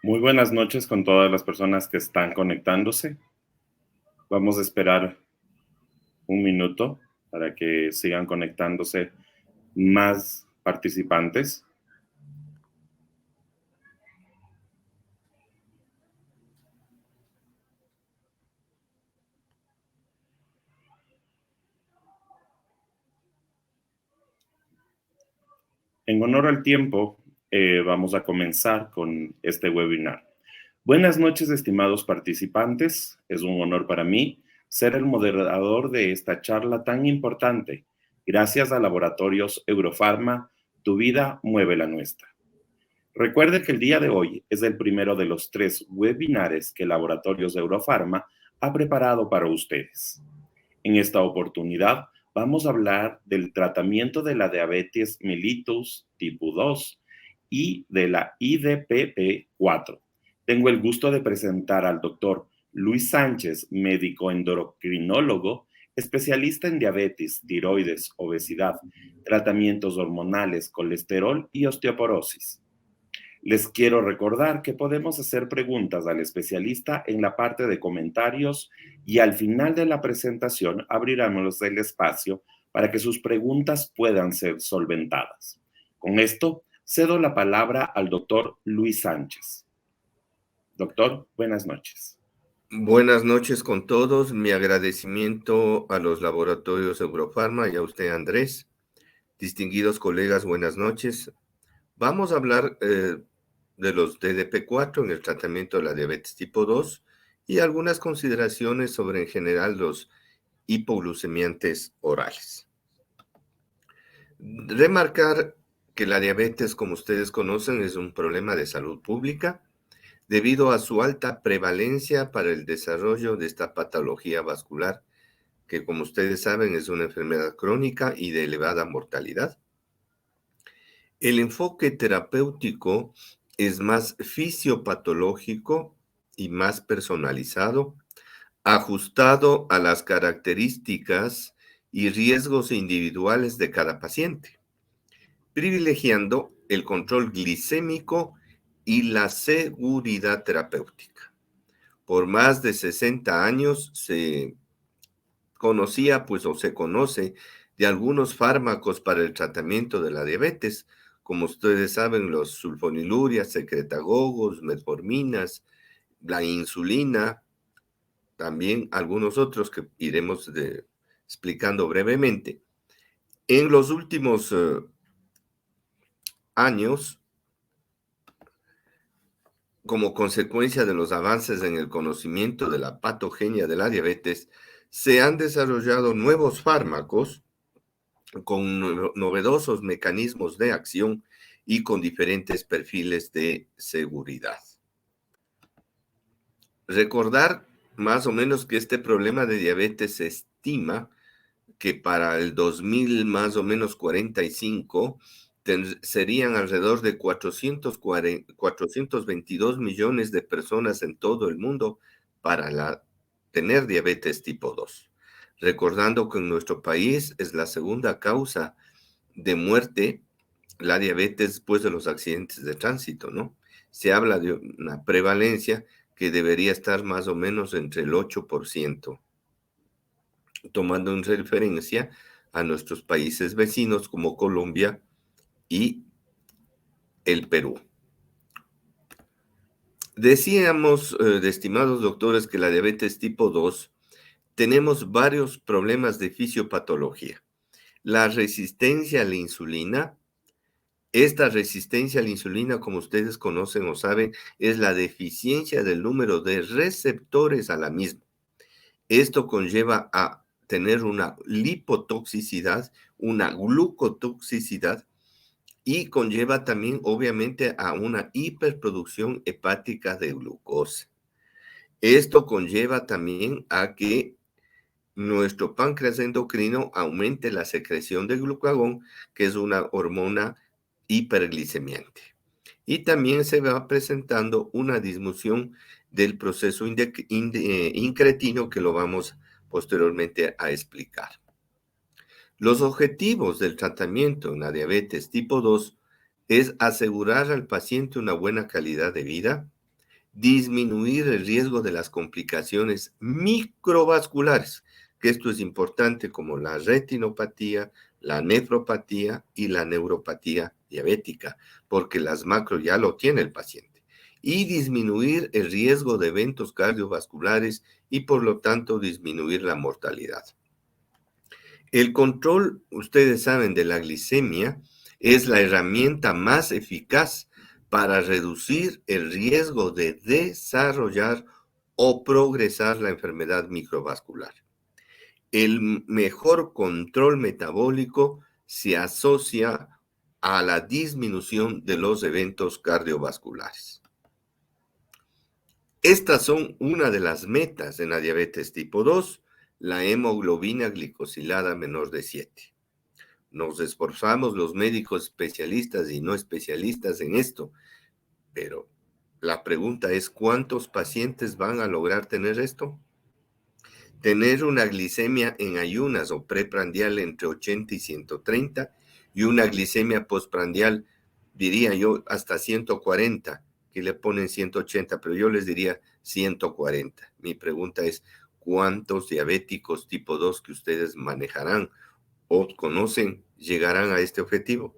Muy buenas noches con todas las personas que están conectándose. Vamos a esperar un minuto para que sigan conectándose más participantes. En honor al tiempo, vamos a comenzar con este webinar. Buenas noches, estimados participantes. Es un honor para mí ser el moderador de esta charla tan importante. Gracias a Laboratorios Eurofarma, tu vida mueve la nuestra. Recuerde que el día de hoy es el primero de los 3 webinares que Laboratorios Eurofarma ha preparado para ustedes. En esta oportunidad vamos a hablar del tratamiento de la diabetes mellitus tipo 2 y de la IDPP4. Tengo el gusto de presentar al doctor Luis Sánchez, médico endocrinólogo, especialista en diabetes, tiroides, obesidad, tratamientos hormonales, colesterol y osteoporosis. Les quiero recordar que podemos hacer preguntas al especialista en la parte de comentarios y al final de la presentación abriremos el espacio para que sus preguntas puedan ser solventadas. Con esto, cedo la palabra al doctor Luis Sánchez. Doctor, buenas noches. Buenas noches con todos. Mi agradecimiento a los laboratorios Eurofarma y a usted, Andrés. Distinguidos colegas, buenas noches. Vamos a hablar de los DDP4 en el tratamiento de la diabetes tipo 2 y algunas consideraciones sobre en general los hipoglucemiantes orales. Remarcar que la diabetes, como ustedes conocen, es un problema de salud pública debido a su alta prevalencia para el desarrollo de esta patología vascular, que como ustedes saben es una enfermedad crónica y de elevada mortalidad. El enfoque terapéutico es más fisiopatológico y más personalizado, ajustado a las características y riesgos individuales de cada paciente, privilegiando el control glicémico y la seguridad terapéutica. Por más de 60 años se conocía, pues, o se conoce de algunos fármacos para el tratamiento de la diabetes, como ustedes saben, los sulfonilurias, secretagogos, metforminas, la insulina, también algunos otros que iremos explicando brevemente. En los últimos años, como consecuencia de los avances en el conocimiento de la patogenia de la diabetes, se han desarrollado nuevos fármacos con novedosos mecanismos de acción y con diferentes perfiles de seguridad. Recordar más o menos que este problema de diabetes se estima que para el 2000 más o menos 45 serían alrededor de 422 millones de personas en todo el mundo para tener diabetes tipo 2. Recordando que en nuestro país es la segunda causa de muerte la diabetes después de los accidentes de tránsito, ¿no? Se habla de una prevalencia que debería estar más o menos entre el 8%, tomando en referencia a nuestros países vecinos como Colombia y el Perú. Decíamos, estimados doctores, que la diabetes tipo 2 tenemos varios problemas de fisiopatología. La resistencia a la insulina. Esta resistencia a la insulina, como ustedes conocen o saben, es la deficiencia del número de receptores a la misma. Esto conlleva a tener una lipotoxicidad, una glucotoxicidad y conlleva también, obviamente, a una hiperproducción hepática de glucosa. Esto conlleva también a que nuestro páncreas endocrino aumente la secreción de glucagón, que es una hormona hiperglicemiante. Y también se va presentando una disminución del proceso incretino, que lo vamos posteriormente a explicar. Los objetivos del tratamiento en la diabetes tipo 2 es asegurar al paciente una buena calidad de vida, disminuir el riesgo de las complicaciones microvasculares, que esto es importante, como la retinopatía, la nefropatía y la neuropatía diabética, porque las macro ya lo tiene el paciente. Y disminuir el riesgo de eventos cardiovasculares y por lo tanto disminuir la mortalidad. El control, ustedes saben, de la glicemia es la herramienta más eficaz para reducir el riesgo de desarrollar o progresar la enfermedad microvascular. El mejor control metabólico se asocia a la disminución de los eventos cardiovasculares. Estas son una de las metas en la diabetes tipo 2, la hemoglobina glicosilada menor de 7. Nos esforzamos los médicos especialistas y no especialistas en esto, pero la pregunta es, ¿cuántos pacientes van a lograr tener esto? Tener una glicemia en ayunas o preprandial entre 80 y 130 y una glicemia postprandial, diría yo, hasta 140, que le ponen 180, pero yo les diría 140. Mi pregunta es, ¿cuántos diabéticos tipo 2 que ustedes manejarán o conocen llegarán a este objetivo?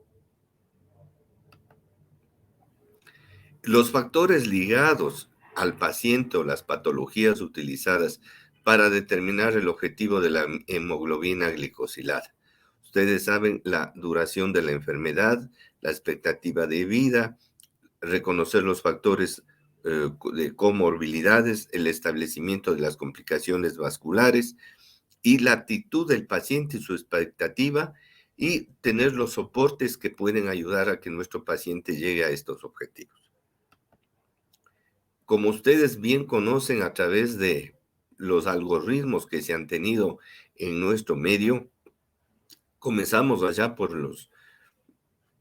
Los factores ligados al paciente o las patologías utilizadas para determinar el objetivo de la hemoglobina glicosilada. Ustedes saben la duración de la enfermedad, la expectativa de vida, reconocer los factores de comorbilidades, el establecimiento de las complicaciones vasculares y la actitud del paciente y su expectativa y tener los soportes que pueden ayudar a que nuestro paciente llegue a estos objetivos. Como ustedes bien conocen a través de los algoritmos que se han tenido en nuestro medio, comenzamos allá por las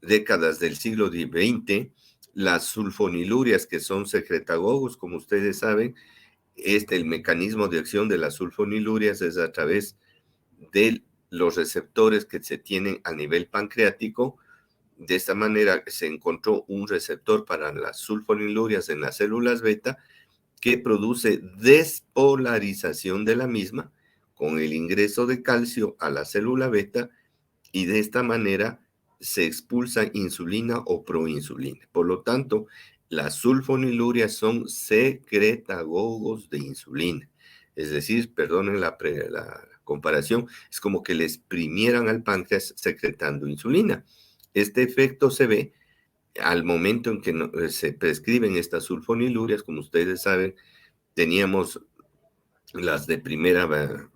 décadas del siglo XX, las sulfonilurias, que son secretagogos, como ustedes saben, el mecanismo de acción de las sulfonilurias es a través de los receptores que se tienen a nivel pancreático. De esta manera se encontró un receptor para las sulfonilurias en las células beta que produce despolarización de la misma con el ingreso de calcio a la célula beta y de esta manera se expulsa insulina o proinsulina. Por lo tanto, las sulfonilurias son secretagogos de insulina. Es decir, perdonen la comparación, es como que le exprimieran al páncreas secretando insulina. Este efecto se ve al momento en que se prescriben estas sulfonilurias. Como ustedes saben, teníamos las de primera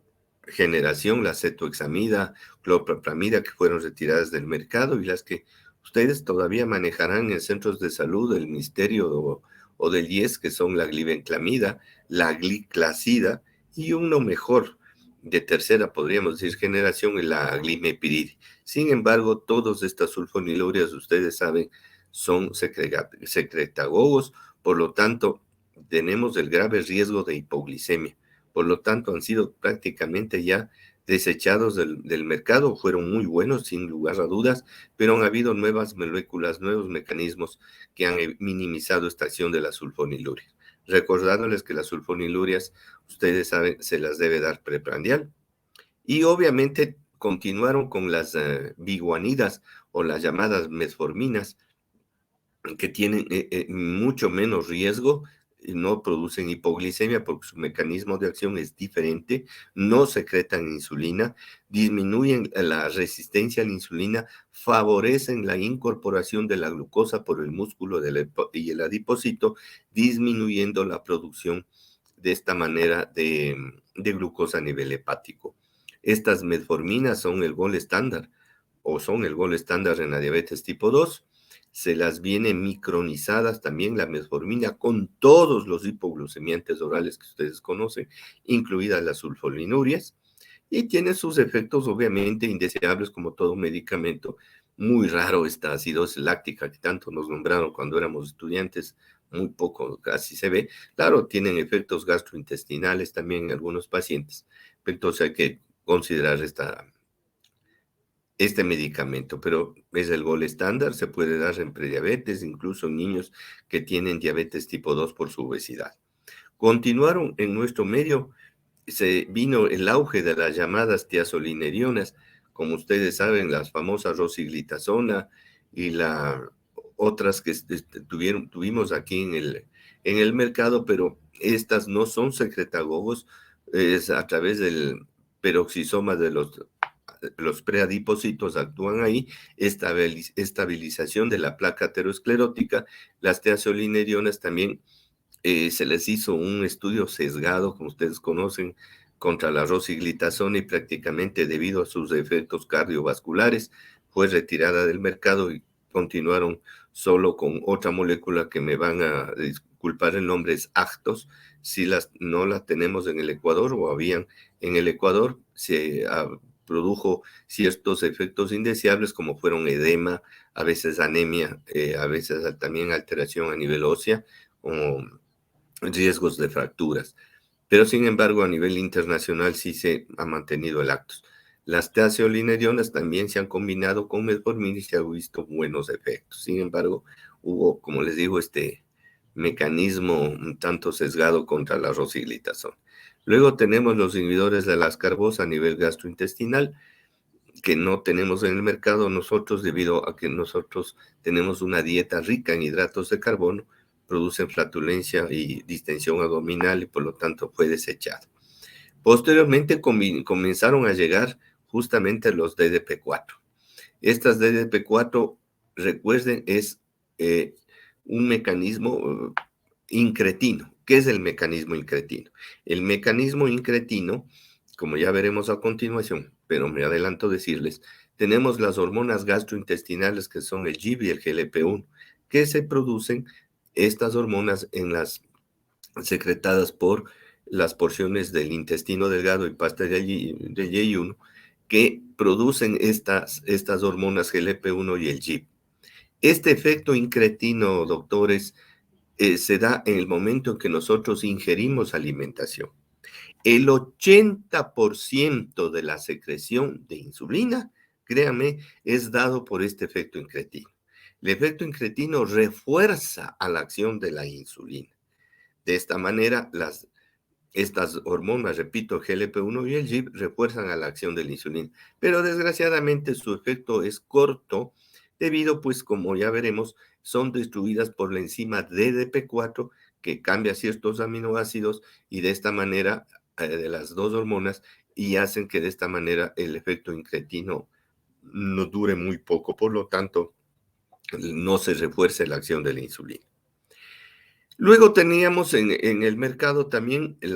generación, la cetoexamida, clopropramida, que fueron retiradas del mercado, y las que ustedes todavía manejarán en centros de salud del Ministerio o del IES, que son la glibenclamida, la gliclazida, y uno mejor, de tercera, podríamos decir, generación, la glimepiride. Sin embargo, todas estas sulfonilurias, ustedes saben, son secretagogos, por lo tanto, tenemos el grave riesgo de hipoglicemia. Por lo tanto, han sido prácticamente ya desechados del mercado. Fueron muy buenos, sin lugar a dudas, pero han habido nuevas moléculas, nuevos mecanismos que han minimizado esta acción de las sulfonilurias. Recordándoles que las sulfonilurias, ustedes saben, se las debe dar preprandial. Y obviamente continuaron con las biguanidas o las llamadas metforminas, que tienen mucho menos riesgo, no producen hipoglicemia porque su mecanismo de acción es diferente, no secretan insulina, disminuyen la resistencia a la insulina, favorecen la incorporación de la glucosa por el músculo y el adipocito, disminuyendo la producción de esta manera de glucosa a nivel hepático. Estas metforminas son el gol estándar en la diabetes tipo 2. Se las viene micronizadas también la metformina con todos los hipoglucemiantes orales que ustedes conocen, incluidas las sulfonilurias, y tiene sus efectos obviamente indeseables como todo medicamento. Muy raro esta acidosis láctica que tanto nos nombraron cuando éramos estudiantes, muy poco casi se ve. Claro, tienen efectos gastrointestinales también en algunos pacientes, entonces hay que considerar este medicamento, pero es el gol estándar, se puede dar en prediabetes, incluso en niños que tienen diabetes tipo 2 por su obesidad. Continuaron en nuestro medio, se vino el auge de las llamadas tiazolinerionas, como ustedes saben, las famosas rosiglitazona y otras que tuvimos aquí en el mercado, pero estas no son secretagogos, es a través del peroxisoma de los preadipocitos actúan ahí, estabilización de la placa aterosclerótica. Las tiazolinerionas también se les hizo un estudio sesgado, como ustedes conocen, contra la rosiglitazona y prácticamente debido a sus efectos cardiovasculares fue retirada del mercado y continuaron solo con otra molécula que me van a disculpar el nombre, es Actos. Si no la tenemos en el Ecuador o habían en el Ecuador, se produjo ciertos efectos indeseables como fueron edema, a veces anemia, a veces también alteración a nivel ósea, como riesgos de fracturas. Pero sin embargo, a nivel internacional sí se ha mantenido el Actos. Las tiazolinerionas también se han combinado con metformin y se han visto buenos efectos. Sin embargo, hubo, como les digo, este mecanismo un tanto sesgado contra la rosiglitazona. Luego tenemos los inhibidores de la ascarbasa a nivel gastrointestinal, que no tenemos en el mercado nosotros debido a que nosotros tenemos una dieta rica en hidratos de carbono, producen flatulencia y distensión abdominal y por lo tanto fue desechado. Posteriormente comenzaron a llegar justamente los DDP4. Estas DDP4, recuerden, es un mecanismo incretino. ¿Qué es el mecanismo incretino? El mecanismo incretino, como ya veremos a continuación, pero me adelanto a decirles, tenemos las hormonas gastrointestinales que son el GIP y el GLP-1, que se producen estas hormonas en las secretadas por las porciones del intestino delgado y pasta de J1 que producen estas hormonas GLP-1 y el GIP. Este efecto incretino, doctores, se da en el momento en que nosotros ingerimos alimentación. El 80% de la secreción de insulina, créame, es dado por este efecto incretino. El efecto incretino refuerza a la acción de la insulina. De esta manera, estas hormonas, repito, GLP-1 y el GIP, refuerzan a la acción de la insulina. Pero desgraciadamente su efecto es corto debido, pues, como ya veremos, son destruidas por la enzima DDP4 que cambia ciertos aminoácidos y de esta manera, de las dos hormonas, y hacen que de esta manera el efecto incretino no dure muy poco. Por lo tanto, no se refuerce la acción de la insulina. Luego teníamos en el mercado también el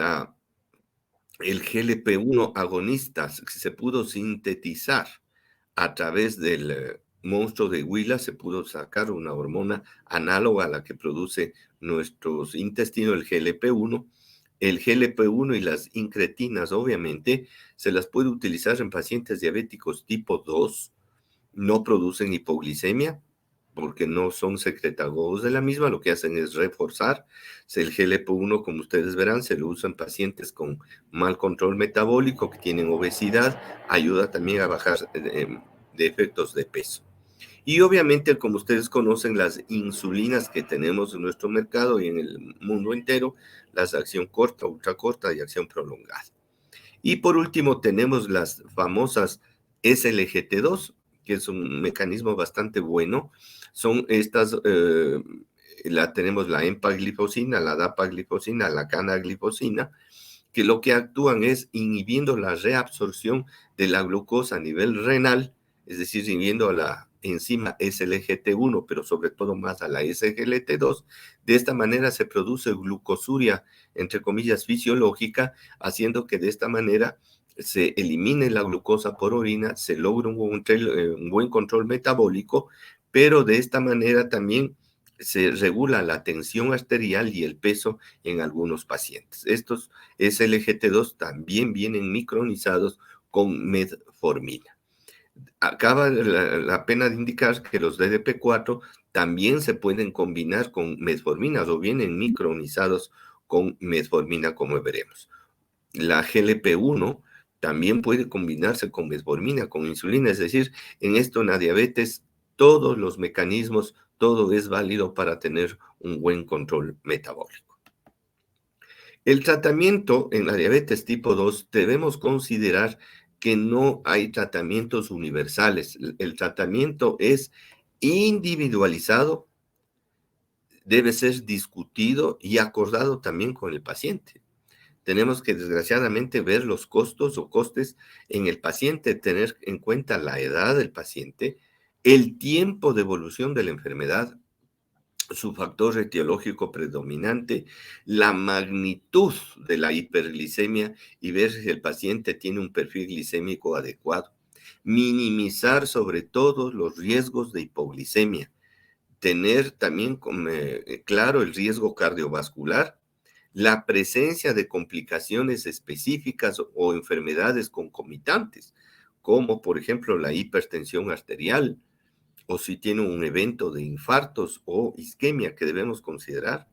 GLP-1 agonista, se pudo sintetizar a través del monstruo de Huila, se pudo sacar una hormona análoga a la que produce nuestros intestinos, el GLP-1. El GLP-1 y las incretinas, obviamente, se las puede utilizar en pacientes diabéticos tipo 2, no producen hipoglicemia, porque no son secretagogos de la misma, lo que hacen es reforzar. El GLP-1, como ustedes verán, se lo usa en pacientes con mal control metabólico, que tienen obesidad, ayuda también a bajar de efectos de peso. Y obviamente, como ustedes conocen, las insulinas que tenemos en nuestro mercado y en el mundo entero, las de acción corta, ultracorta y acción prolongada. Y por último, tenemos las famosas SLGT2, que es un mecanismo bastante bueno. Son estas, tenemos la empaglifosina, la dapaglifosina, la canaglifosina, que lo que actúan es inhibiendo la reabsorción de la glucosa a nivel renal, es decir, inhibiendo a la enzima SLGT1, pero sobre todo más a la SGLT2. De esta manera se produce glucosuria, entre comillas, fisiológica, haciendo que de esta manera se elimine la glucosa por orina, se logra un buen control metabólico, pero de esta manera también se regula la tensión arterial y el peso en algunos pacientes. Estos SLGT2 también vienen micronizados con metformina. Acaba la pena de indicar que los DDP4 también se pueden combinar con metforminas o vienen micronizados con metformina, como veremos. La GLP-1 También puede combinarse con metformina, con insulina, es decir, en esto en la diabetes todos los mecanismos, todo es válido para tener un buen control metabólico. El tratamiento en la diabetes tipo 2 debemos considerar que no hay tratamientos universales. El tratamiento es individualizado, debe ser discutido y acordado también con el paciente. Tenemos que desgraciadamente ver los costos o costes en el paciente, tener en cuenta la edad del paciente, el tiempo de evolución de la enfermedad, su factor etiológico predominante, la magnitud de la hiperglicemia y ver si el paciente tiene un perfil glicémico adecuado. Minimizar sobre todo los riesgos de hipoglicemia. Tener también claro el riesgo cardiovascular, la presencia de complicaciones específicas o enfermedades concomitantes, como por ejemplo la hipertensión arterial, o si tiene un evento de infartos o isquemia que debemos considerar.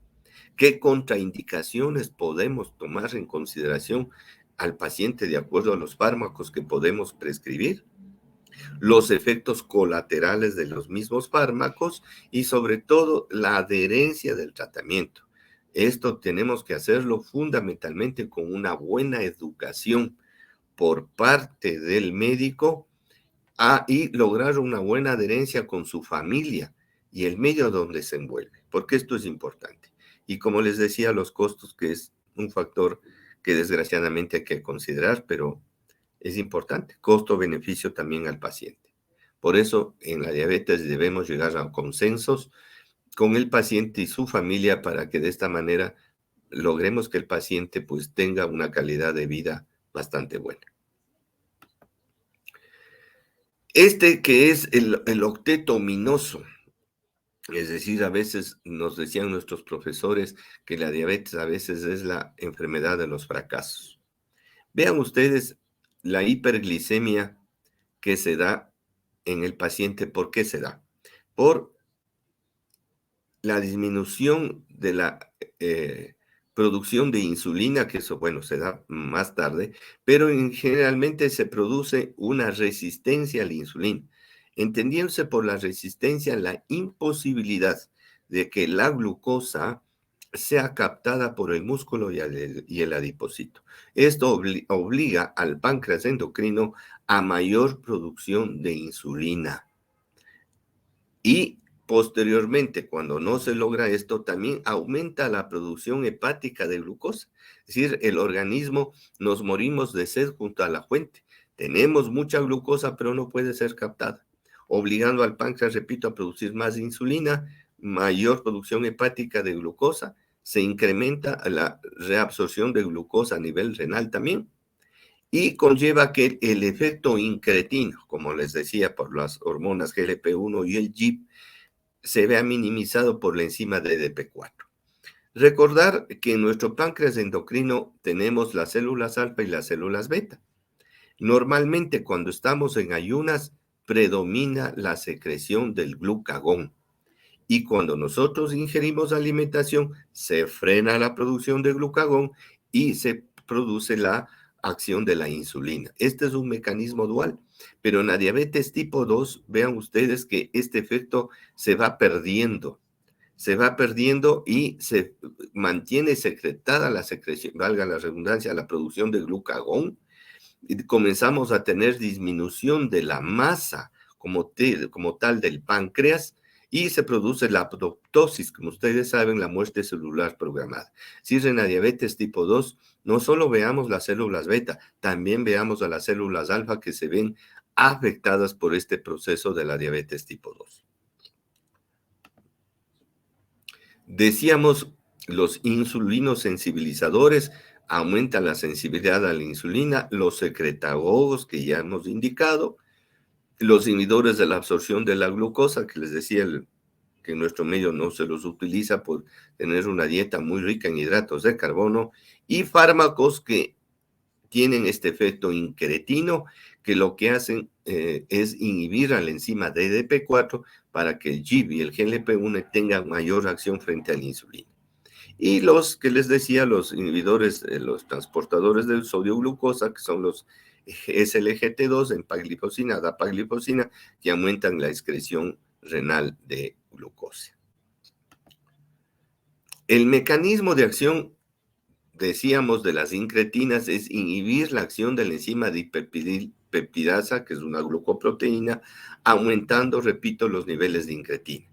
¿Qué contraindicaciones podemos tomar en consideración al paciente de acuerdo a los fármacos que podemos prescribir? Los efectos colaterales de los mismos fármacos y sobre todo la adherencia del tratamiento. Esto tenemos que hacerlo fundamentalmente con una buena educación por parte del médico y lograr una buena adherencia con su familia y el medio donde se envuelve, porque esto es importante. Y como les decía, los costos, que es un factor que desgraciadamente hay que considerar, pero es importante. Costo-beneficio también al paciente. Por eso, en la diabetes debemos llegar a consensos con el paciente y su familia para que de esta manera logremos que el paciente pues tenga una calidad de vida bastante buena. Este que es el octeto ominoso, es decir, a veces nos decían nuestros profesores que la diabetes a veces es la enfermedad de los fracasos. Vean ustedes la hiperglicemia que se da en el paciente. ¿Por qué se da? Por la disminución de la producción de insulina, que eso, bueno, se da más tarde, pero generalmente se produce una resistencia a la insulina, entendiéndose por la resistencia la imposibilidad de que la glucosa sea captada por el músculo y el adipocito. Esto obliga al páncreas endocrino a mayor producción de insulina. Y posteriormente, cuando no se logra esto, también aumenta la producción hepática de glucosa. Es decir, el organismo nos morimos de sed junto a la fuente. Tenemos mucha glucosa, pero no puede ser captada, obligando al páncreas, repito, a producir más insulina, mayor producción hepática de glucosa, se incrementa la reabsorción de glucosa a nivel renal también, y conlleva que el efecto incretino, como les decía, por las hormonas GLP-1 y el GIP, se vea minimizado por la enzima DDP4. Recordar que en nuestro páncreas endocrino tenemos las células alfa y las células beta. Normalmente cuando estamos en ayunas predomina la secreción del glucagón. Y cuando nosotros ingerimos alimentación, se frena la producción de glucagón y se produce la acción de la insulina. Este es un mecanismo dual, pero en la diabetes tipo 2, vean ustedes que este efecto se va perdiendo y se mantiene secretada la secreción, valga la redundancia, la producción de glucagón, y comenzamos a tener disminución de la masa como tal del páncreas, y se produce la apoptosis, como ustedes saben, la muerte celular programada. Si es en la diabetes tipo 2, no solo veamos las células beta, también veamos a las células alfa que se ven afectadas por este proceso de la diabetes tipo 2. Decíamos, los insulinos sensibilizadores aumentan la sensibilidad a la insulina, los secretagogos que ya hemos indicado, los inhibidores de la absorción de la glucosa, que les decía que en nuestro medio no se los utiliza por tener una dieta muy rica en hidratos de carbono, y fármacos que tienen este efecto incretino, que lo que hacen es inhibir a la enzima DDP4 para que el GIP y el GLP-1 tengan mayor acción frente a la insulina. Y los que les decía, los inhibidores, los transportadores del sodio glucosa, que son los SLGT2, empaglifosina, dapaglifosina, que aumentan la excreción renal de glucosa. El mecanismo de acción, decíamos, de las incretinas es inhibir la acción de la enzima dipeptidasa, que es una glucoproteína, aumentando, repito, los niveles de incretina.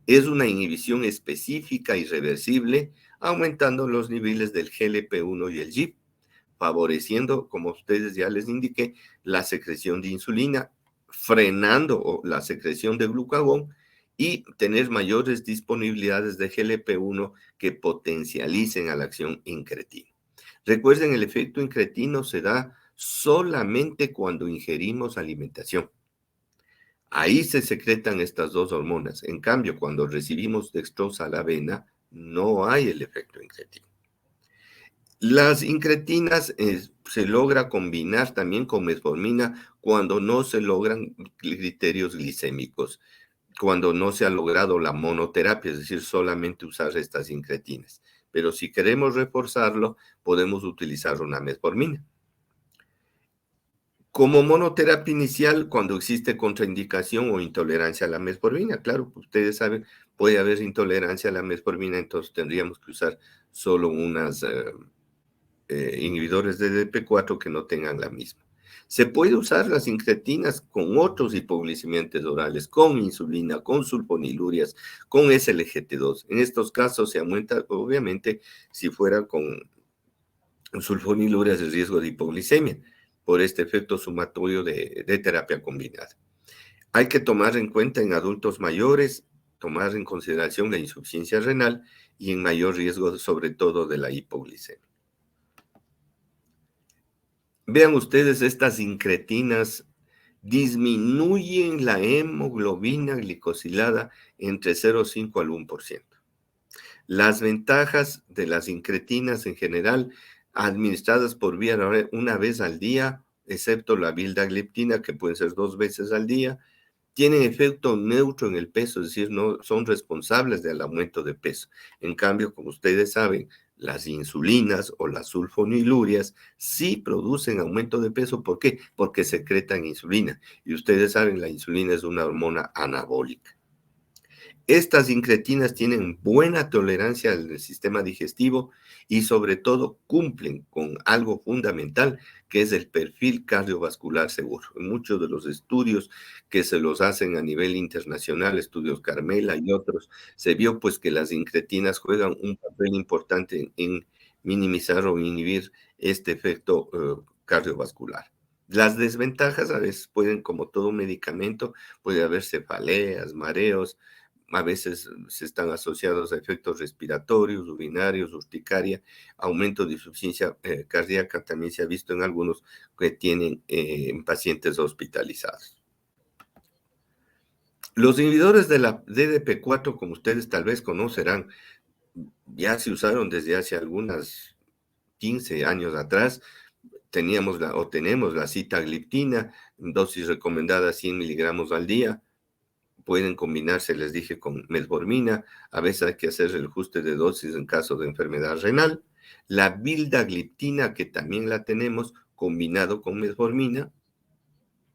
Es una inhibición específica y reversible, aumentando los niveles del GLP-1 y el GIP, favoreciendo, como ustedes ya les indiqué, la secreción de insulina, frenando la secreción de glucagón y tener mayores disponibilidades de GLP-1 que potencialicen a la acción incretina. Recuerden, el efecto incretino se da solamente cuando ingerimos alimentación. Ahí se secretan estas dos hormonas. En cambio, cuando recibimos dextrosa a la avena, no hay el efecto incretino. Las incretinas se logra combinar también con metformina cuando no se logran criterios glicémicos, cuando no se ha logrado la monoterapia, es decir, solamente usar estas incretinas. Pero si queremos reforzarlo, podemos utilizar una metformina. Como monoterapia inicial, cuando existe contraindicación o intolerancia a la metformina, claro, ustedes saben, puede haber intolerancia a la metformina, entonces tendríamos que usar solo unas inhibidores de DP4 que no tengan la misma. Se puede usar las incretinas con otros hipoglicemiantes orales, con insulina, con sulfonilurias, con SLGT2. En estos casos se aumenta, obviamente, si fuera con sulfonilurias, el riesgo de hipoglicemia por este efecto sumatorio de terapia combinada. Hay que tomar en cuenta en adultos mayores, tomar en consideración la insuficiencia renal y en mayor riesgo, sobre todo, de la hipoglicemia. Vean ustedes, estas incretinas disminuyen la hemoglobina glicosilada entre 0,5 al 1%. Las ventajas de las incretinas en general, administradas por vía una vez al día, excepto la vildagliptina, que pueden ser 2 veces al día, tienen efecto neutro en el peso, es decir, no son responsables del aumento de peso. En cambio, como ustedes saben, las insulinas o las sulfonilurias sí producen aumento de peso. ¿Por qué? Porque secretan insulina. Y ustedes saben, la insulina es una hormona anabólica. Estas incretinas tienen buena tolerancia al sistema digestivo y sobre todo cumplen con algo fundamental, que es el perfil cardiovascular seguro. En muchos de los estudios que se los hacen a nivel internacional, estudios Carmela y otros, se vio pues que las incretinas juegan un papel importante en minimizar o inhibir este efecto cardiovascular. Las desventajas a veces pueden, como todo medicamento, puede haber cefaleas, mareos, a veces se están asociados a efectos respiratorios, urinarios, urticaria, aumento de insuficiencia cardíaca, también se ha visto en algunos que tienen en pacientes hospitalizados. Los inhibidores de la DDP4, como ustedes tal vez conocerán, ya se usaron desde hace algunas 15 años atrás. Tenemos la sitagliptina, dosis recomendada 100 miligramos al día. Pueden combinarse, les dije, con metformina. A veces hay que hacer el ajuste de dosis en caso de enfermedad renal. La vildagliptina, que también la tenemos, combinado con metformina,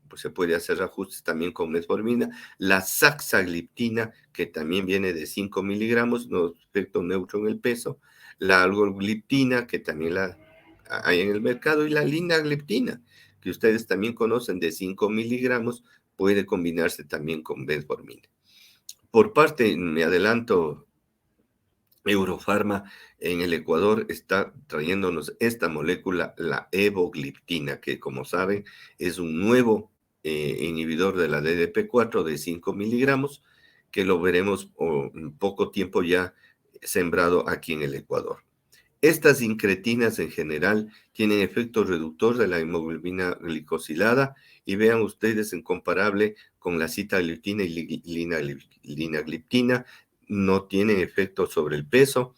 pues se puede hacer ajustes también con metformina. La saxagliptina, que también viene de 5 miligramos, no efecto neutro en el peso. La algogliptina, que también la hay en el mercado. Y la linagliptina, que ustedes también conocen, de 5 miligramos, puede combinarse también con metformina. Por parte, me adelanto, Eurofarma en el Ecuador está trayéndonos esta molécula, la evogliptina, que como saben es un nuevo inhibidor de la DDP4 de 5 miligramos, que lo veremos en poco tiempo ya sembrado aquí en el Ecuador. Estas incretinas en general tienen efecto reductor de la hemoglobina glicosilada y vean ustedes, en comparable con la sitagliptina y linagliptina, no tienen efecto sobre el peso.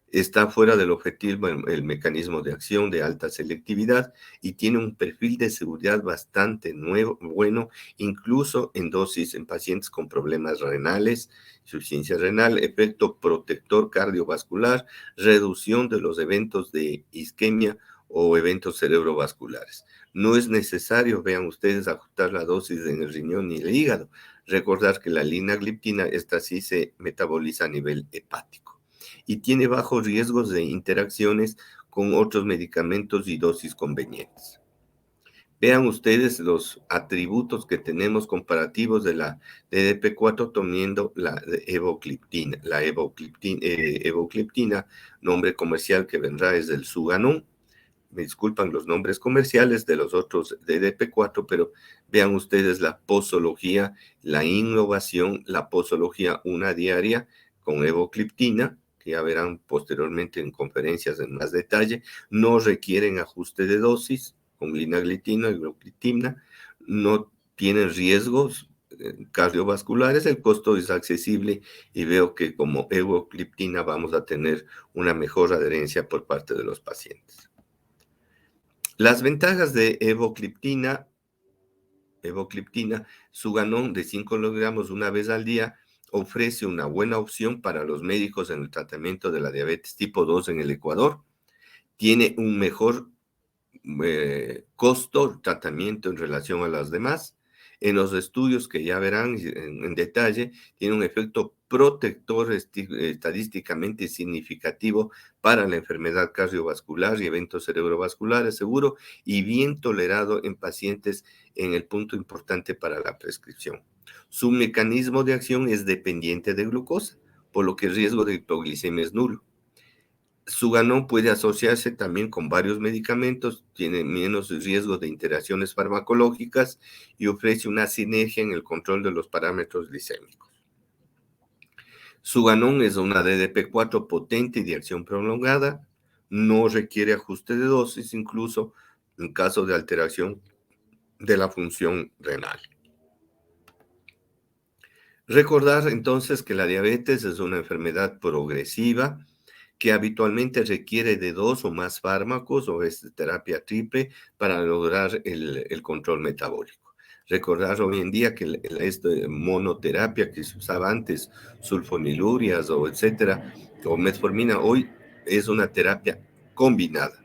Está fuera del objetivo el mecanismo de acción de alta selectividad y tiene un perfil de seguridad bastante bueno, incluso en dosis en pacientes con problemas renales, insuficiencia renal, efecto protector cardiovascular, reducción de los eventos de isquemia o eventos cerebrovasculares. No es necesario, vean ustedes, ajustar la dosis en el riñón ni el hígado. Recordar que la linagliptina, esta sí se metaboliza a nivel hepático y tiene bajos riesgos de interacciones con otros medicamentos y dosis convenientes. Vean ustedes los atributos que tenemos comparativos de la DDP4 tomando la evocliptina. La evocliptina, nombre comercial que vendrá es del Suganon. Me disculpan los nombres comerciales de los otros DDP4, pero vean ustedes la posología, la innovación, la posología una diaria con evocliptina, que ya verán posteriormente en conferencias en más detalle, no requieren ajuste de dosis con linagliptina y evocliptina, no tienen riesgos cardiovasculares, el costo es accesible y veo que como evocliptina vamos a tener una mejor adherencia por parte de los pacientes. Las ventajas de evocliptina, Suganon de 5 miligramos una vez al día, ofrece una buena opción para los médicos en el tratamiento de la diabetes tipo 2 en el Ecuador. Tiene un mejor costo, tratamiento en relación a las demás. En los estudios que ya verán en detalle, tiene un efecto protector estadísticamente significativo para la enfermedad cardiovascular y eventos cerebrovasculares seguro y bien tolerado en pacientes en el punto importante para la prescripción. Su mecanismo de acción es dependiente de glucosa, por lo que el riesgo de hipoglicemia es nulo. Suganon puede asociarse también con varios medicamentos, tiene menos riesgo de interacciones farmacológicas y ofrece una sinergia en el control de los parámetros glicémicos. Suganon es una DDP4 potente y de acción prolongada, no requiere ajuste de dosis, incluso en caso de alteración de la función renal. Recordar entonces que la diabetes es una enfermedad progresiva que habitualmente requiere de 2 o más fármacos o es terapia triple para lograr el control metabólico. Recordar hoy en día que esta monoterapia que se usaba antes, sulfonilurias o etcétera, o metformina, hoy es una terapia combinada.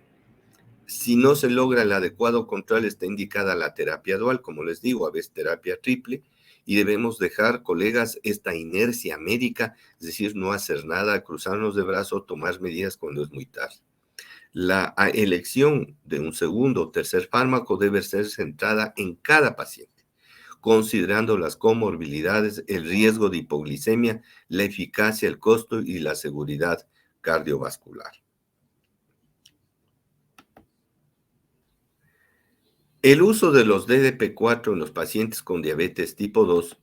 Si no se logra el adecuado control, está indicada la terapia dual, como les digo, a veces terapia triple, y debemos dejar, colegas, esta inercia médica, es decir, no hacer nada, cruzarnos de brazos, tomar medidas cuando es muy tarde. La elección de un segundo o tercer fármaco debe ser centrada en cada paciente, considerando las comorbilidades, el riesgo de hipoglicemia, la eficacia, el costo y la seguridad cardiovascular. El uso de los DDP4 en los pacientes con diabetes tipo 2,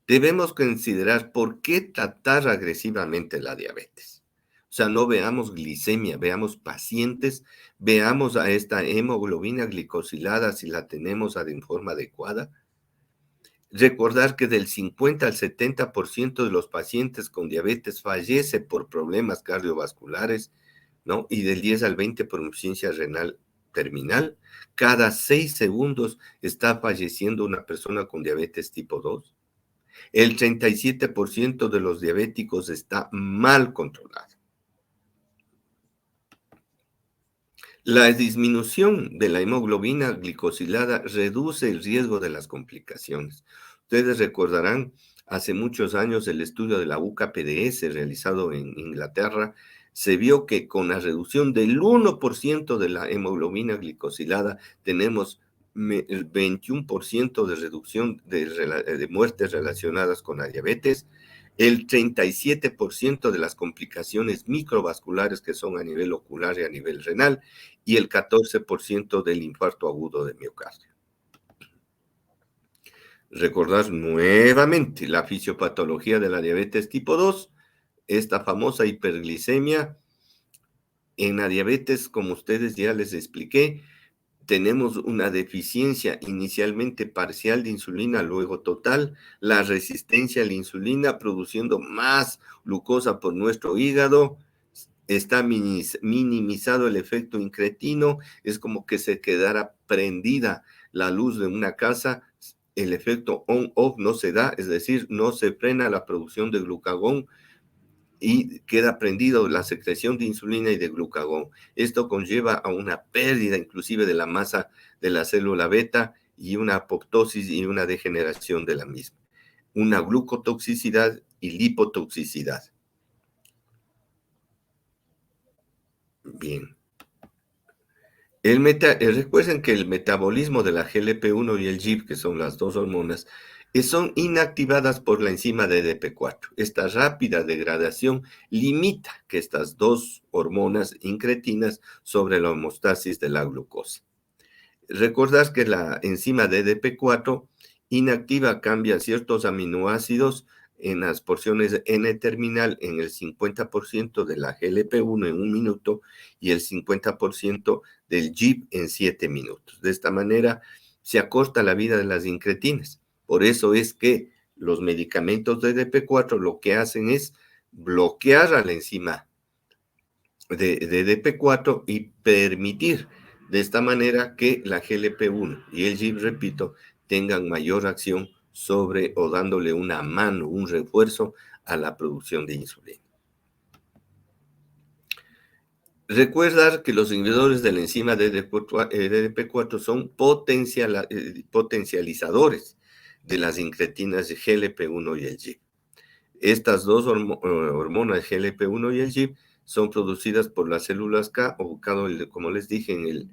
debemos considerar por qué tratar agresivamente la diabetes. O sea, no veamos glicemia, veamos pacientes, veamos a esta hemoglobina glicosilada si la tenemos en forma adecuada. Recordar que del 50 al 70% de los pacientes con diabetes fallece por problemas cardiovasculares, ¿no? Y del 10 al 20 por insuficiencia renal terminal. Cada 6 segundos está falleciendo una persona con diabetes tipo 2. El 37% de los diabéticos está mal controlado. La disminución de la hemoglobina glicosilada reduce el riesgo de las complicaciones. Ustedes recordarán hace muchos años el estudio de la UCA-PDS realizado en Inglaterra. Se vio que con la reducción del 1% de la hemoglobina glicosilada tenemos el 21% de reducción de muertes relacionadas con la diabetes, el 37% de las complicaciones microvasculares que son a nivel ocular y a nivel renal, y el 14% del infarto agudo de miocardio. Recordar nuevamente la fisiopatología de la diabetes tipo 2, esta famosa hiperglicemia. En la diabetes, como ustedes ya les expliqué, tenemos una deficiencia inicialmente parcial de insulina, luego total, la resistencia a la insulina produciendo más glucosa por nuestro hígado, está minimizado el efecto incretino, es como que se quedara prendida la luz de una casa, el efecto on-off no se da, es decir, no se frena la producción de glucagón y queda prendido la secreción de insulina y de glucagón. Esto conlleva a una pérdida inclusive de la masa de la célula beta y una apoptosis y una degeneración de la misma. Una glucotoxicidad y lipotoxicidad. Bien. Recuerden que el metabolismo de la GLP-1 y el GIP, que son las dos hormonas, son inactivadas por la enzima DDP4. Esta rápida degradación limita que estas dos hormonas incretinas sobre la homeostasis de la glucosa. Recordad que la enzima DDP4 inactiva, cambia ciertos aminoácidos en las porciones N-terminal en el 50% de la GLP-1 en 1 minuto y el 50% del GIP en 7 minutos. De esta manera se acorta la vida de las incretinas. Por eso es que los medicamentos DDP4 lo que hacen es bloquear a la enzima de DDP4 y permitir de esta manera que la GLP-1 y el GIP, repito, tengan mayor acción sobre o dándole una mano, un refuerzo a la producción de insulina. Recuerda que los inhibidores de la enzima DDP4 son potencializadores de las incretinas de GLP-1 y el GIP. Estas dos hormonas, GLP-1 y el GIP, son producidas por las células K, ubicado, como les dije, en el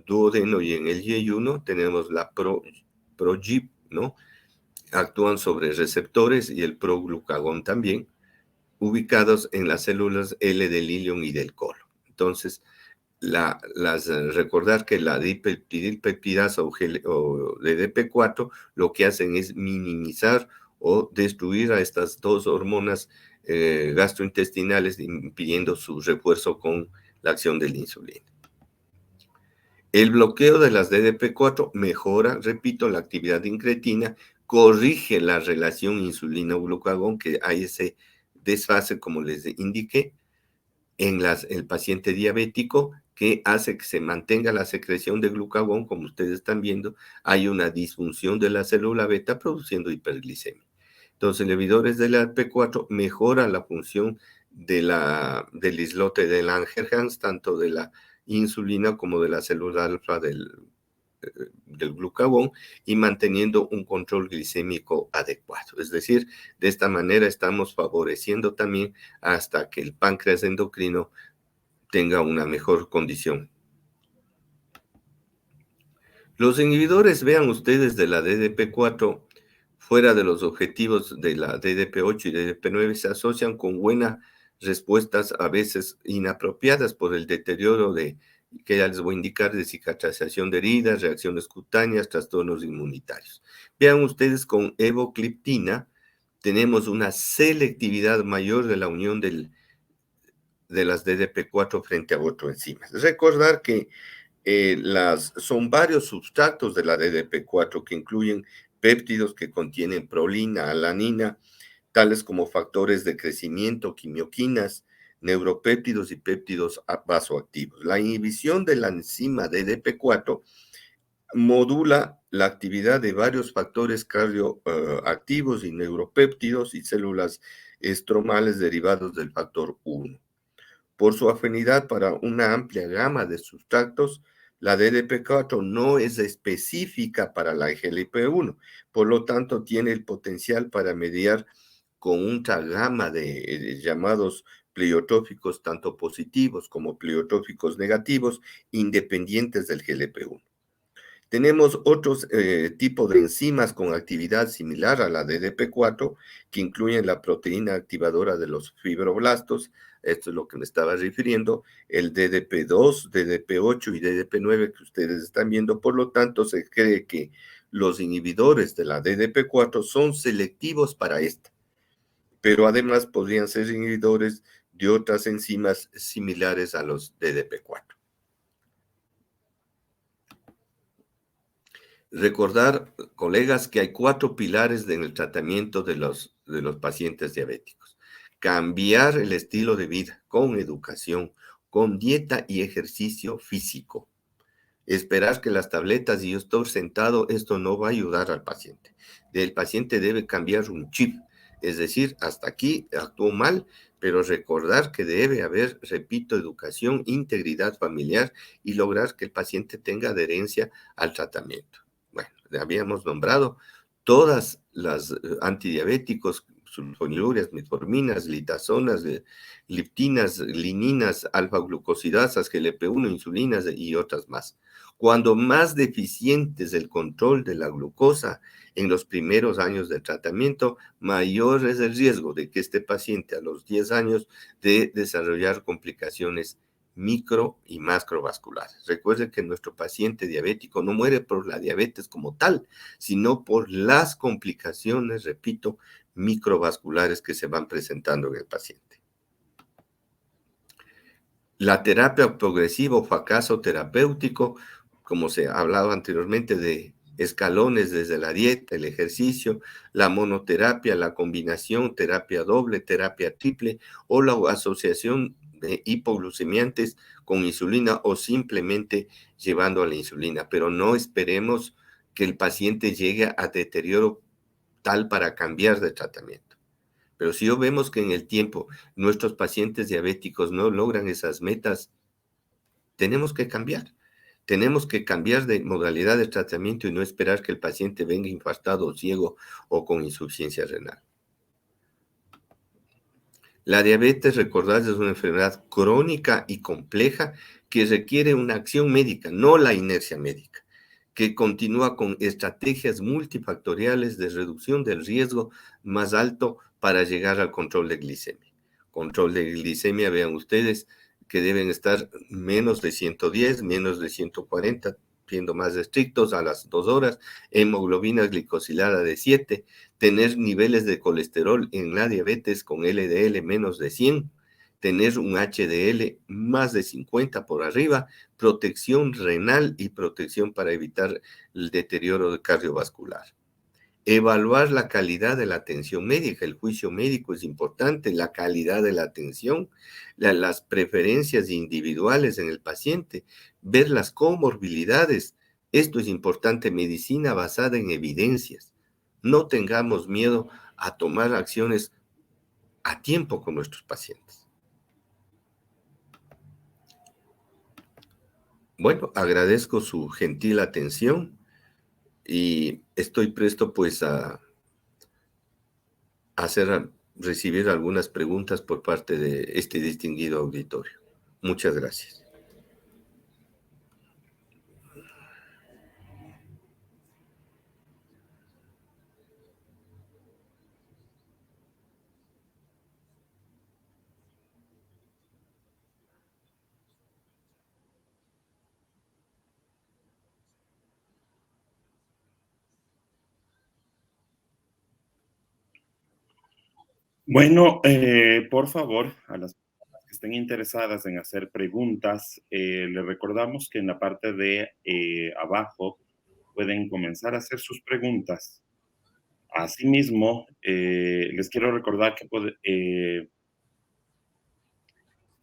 duodeno y en el Y1. Tenemos la pro-GIP, ¿no? Actúan sobre receptores y el proglucagón también, ubicados en las células L del ilion y del colon. Entonces, recordar que la dipeptidilpeptidasa o DDP4 lo que hacen es minimizar o destruir a estas dos hormonas gastrointestinales, impidiendo su refuerzo con la acción de la insulina. El bloqueo de las DDP4 mejora, repito, la actividad de incretina, corrige la relación insulina-glucagón, que hay ese desfase, como les indiqué, en el paciente diabético, que hace que se mantenga la secreción de glucagón. Como ustedes están viendo, hay una disfunción de la célula beta produciendo hiperglicemia. Entonces, inhibidores de la P4 mejoran la función del islote de Langerhans, tanto de la insulina como de la célula alfa del glucagón, y manteniendo un control glicémico adecuado. Es decir, de esta manera estamos favoreciendo también hasta que el páncreas endocrino tenga una mejor condición. Los inhibidores, vean ustedes, de la DDP4, fuera de los objetivos de la DDP8 y DDP9, se asocian con buenas respuestas, a veces inapropiadas, por el deterioro que ya les voy a indicar, de cicatrización de heridas, reacciones cutáneas, trastornos inmunitarios. Vean ustedes, con evocliptina tenemos una selectividad mayor de la unión de las DDP4 frente a otras enzimas. Recordar que son varios sustratos de la DDP4 que incluyen péptidos que contienen prolina, alanina, tales como factores de crecimiento, quimioquinas, neuropéptidos y péptidos vasoactivos. La inhibición de la enzima DDP4 modula la actividad de varios factores cardioactivos y neuropéptidos y células estromales derivados del factor 1. Por su afinidad para una amplia gama de sustratos, la DDP4 no es específica para la GLP-1, por lo tanto tiene el potencial para mediar con una gama de llamados pleiotróficos, tanto positivos como pleiotróficos negativos, independientes del GLP-1. Tenemos otros tipos de enzimas con actividad similar a la DDP4, que incluyen la proteína activadora de los fibroblastos. Esto es lo que me estaba refiriendo, el DDP2, DDP8 y DDP9 que ustedes están viendo. Por lo tanto, se cree que los inhibidores de la DDP4 son selectivos para esta, pero además podrían ser inhibidores de otras enzimas similares a los DDP4. Recordar, colegas, que hay 4 pilares en el tratamiento de los pacientes diabéticos. Cambiar el estilo de vida con educación, con dieta y ejercicio físico. Esperar que las tabletas y yo estoy sentado, esto no va a ayudar al paciente. El paciente debe cambiar un chip, es decir, hasta aquí actuó mal, pero recordar que debe haber, repito, educación, integridad familiar y lograr que el paciente tenga adherencia al tratamiento. Bueno, habíamos nombrado todas las antidiabéticos, sulfonilureas, metforminas, litazonas, liptinas, lininas, alfa-glucosidasas, GLP-1, insulinas y otras más. Cuando más deficientes el control de la glucosa en los primeros años de tratamiento, mayor es el riesgo de que este paciente a los 10 años de desarrollar complicaciones micro y macrovasculares. Recuerden que nuestro paciente diabético no muere por la diabetes como tal, sino por las complicaciones, repito, microvasculares que se van presentando en el paciente. La terapia progresiva o fracaso terapéutico, como se ha hablado anteriormente de escalones desde la dieta, el ejercicio, la monoterapia, la combinación, terapia doble, terapia triple o la asociación de hipoglucemiantes con insulina o simplemente llevando a la insulina, pero no esperemos que el paciente llegue a deterioro tal para cambiar de tratamiento. Pero si vemos que en el tiempo nuestros pacientes diabéticos no logran esas metas, tenemos que cambiar. Tenemos que cambiar de modalidad de tratamiento y no esperar que el paciente venga infartado, ciego o con insuficiencia renal. La diabetes, recordad, es una enfermedad crónica y compleja que requiere una acción médica, no la inercia médica, que continúa con estrategias multifactoriales de reducción del riesgo más alto para llegar al control de glicemia. Control de glicemia, vean ustedes, que deben estar menos de 110, menos de 140, siendo más estrictos a las 2 horas, hemoglobina glicosilada de 7, tener niveles de colesterol en la diabetes con LDL menos de 100, tener un HDL más de 50 por arriba, protección renal y protección para evitar el deterioro cardiovascular. Evaluar la calidad de la atención médica, el juicio médico es importante, la calidad de la atención, las preferencias individuales en el paciente, ver las comorbilidades. Esto es importante, medicina basada en evidencias. No tengamos miedo a tomar acciones a tiempo con nuestros pacientes. Bueno, agradezco su gentil atención y estoy presto pues a recibir algunas preguntas por parte de este distinguido auditorio. Muchas gracias. Bueno, por favor, a las personas que estén interesadas en hacer preguntas, les recordamos que en la parte de abajo pueden comenzar a hacer sus preguntas. Asimismo, les quiero recordar que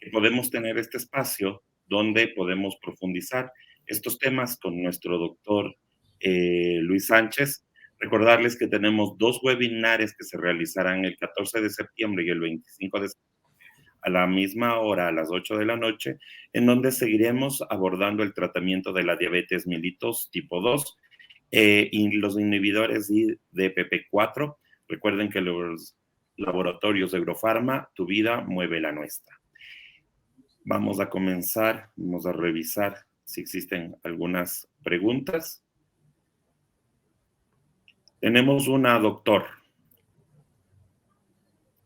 podemos tener este espacio donde podemos profundizar estos temas con nuestro doctor Luis Sánchez. Recordarles que tenemos 2 webinares que se realizarán el 14 de septiembre y el 25 de septiembre a la misma hora, a las 8 de la noche, en donde seguiremos abordando el tratamiento de la diabetes mellitus tipo 2 y los inhibidores de PP4. Recuerden que los laboratorios de Agrofarma, tu vida mueve la nuestra. Vamos a comenzar, vamos a revisar si existen algunas preguntas. Tenemos una, doctor,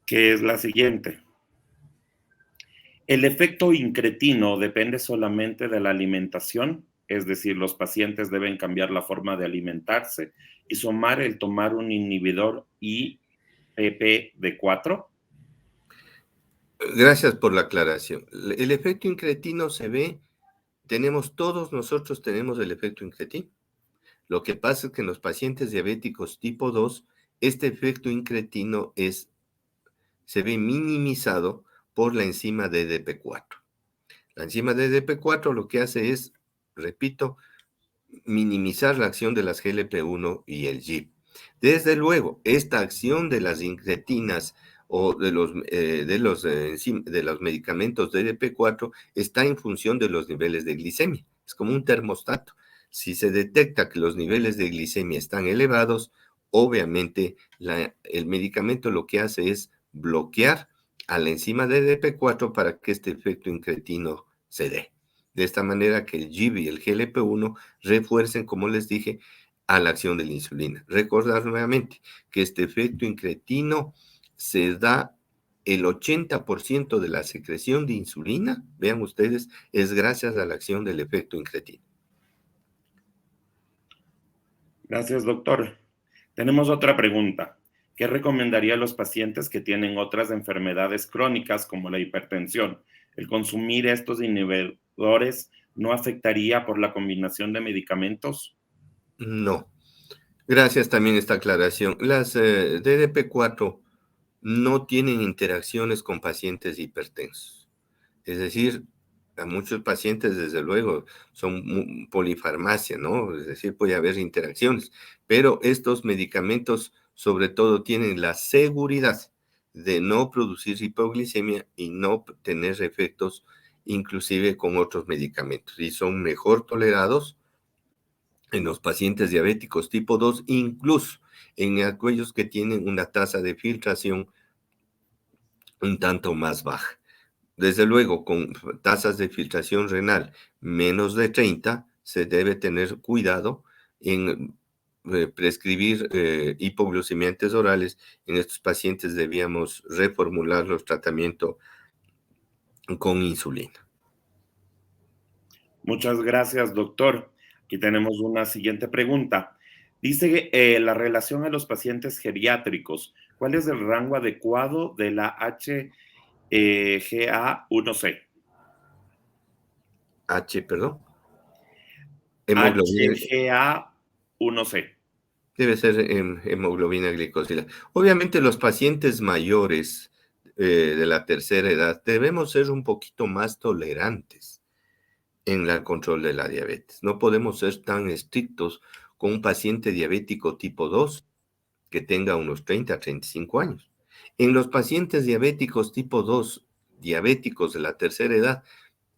que es la siguiente. ¿El efecto incretino depende solamente de la alimentación? Es decir, los pacientes deben cambiar la forma de alimentarse y sumar el tomar un inhibidor IPP4. Gracias por la aclaración. El efecto incretino se ve, todos nosotros tenemos el efecto incretino. Lo que pasa es que en los pacientes diabéticos tipo 2, este efecto incretino se ve minimizado por la enzima DDP4. La enzima DDP4 lo que hace es, repito, minimizar la acción de las GLP-1 y el GIP. Desde luego, esta acción de las incretinas o de los medicamentos DDP4 está en función de los niveles de glicemia. Es como un termostato. Si se detecta que los niveles de glicemia están elevados, obviamente el medicamento lo que hace es bloquear a la enzima DDP4 para que este efecto incretino se dé. De esta manera que el GIB y el GLP-1 refuercen, como les dije, a la acción de la insulina. Recordar nuevamente que este efecto incretino se da el 80% de la secreción de insulina, vean ustedes, es gracias a la acción del efecto incretino. Gracias, doctor. Tenemos otra pregunta. ¿Qué recomendaría a los pacientes que tienen otras enfermedades crónicas como la hipertensión? ¿El consumir estos inhibidores no afectaría por la combinación de medicamentos? No. Gracias también esta aclaración. Las DDP4 no tienen interacciones con pacientes hipertensos. Es decir, a muchos pacientes, desde luego, son polifarmacia, ¿no? Es decir, puede haber interacciones, pero estos medicamentos sobre todo tienen la seguridad de no producir hipoglicemia y no tener efectos inclusive con otros medicamentos y son mejor tolerados en los pacientes diabéticos tipo 2, incluso en aquellos que tienen una tasa de filtración un tanto más baja. Desde luego, con tasas de filtración renal menos de 30, se debe tener cuidado en prescribir hipoglucemiantes orales. En estos pacientes debíamos reformular los tratamientos con insulina. Muchas gracias, doctor. Aquí tenemos una siguiente pregunta. Dice la relación a los pacientes geriátricos. ¿Cuál es el rango adecuado de la HGA1C? Perdón. Hemoglobina. HGA1C. Debe ser hemoglobina glicosilada. Obviamente los pacientes mayores de la tercera edad debemos ser un poquito más tolerantes en el control de la diabetes. No podemos ser tan estrictos con un paciente diabético tipo 2 que tenga unos 30 a 35 años. En los pacientes diabéticos tipo 2, diabéticos de la tercera edad,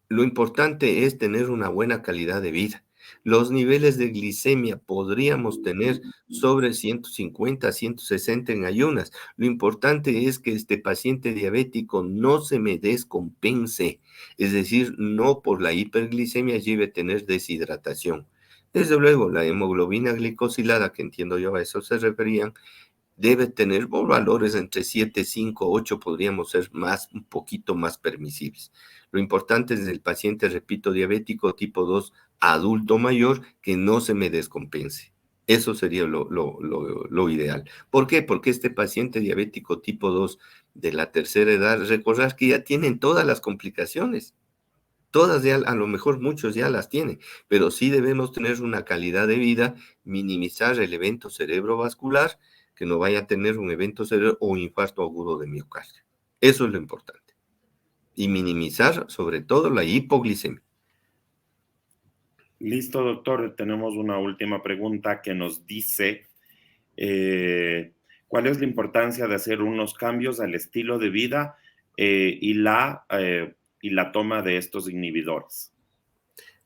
lo importante es tener una buena calidad de vida. Los niveles de glicemia podríamos tener sobre 150 160 en ayunas. Lo importante es que este paciente diabético no se me descompense, es decir, no por la hiperglicemia lleve a tener deshidratación. Desde luego, la hemoglobina glicosilada, que entiendo yo a eso se referían, debe tener valores entre 7, 5, 8, podríamos ser un poquito más permisibles. Lo importante es el paciente, repito, diabético tipo 2, adulto mayor, que no se me descompense. Eso sería lo ideal. ¿Por qué? Porque este paciente diabético tipo 2 de la tercera edad, recordar que ya tienen todas las complicaciones. Todas ya, a lo mejor muchos ya las tienen, pero sí debemos tener una calidad de vida, minimizar el evento cerebrovascular, que no vaya a tener un evento cerebro o un infarto agudo de miocardio. Eso es lo importante. Y minimizar sobre todo la hipoglicemia. Listo, doctor. Tenemos una última pregunta que nos dice, ¿cuál es la importancia de hacer unos cambios al estilo de vida y la toma de estos inhibidores?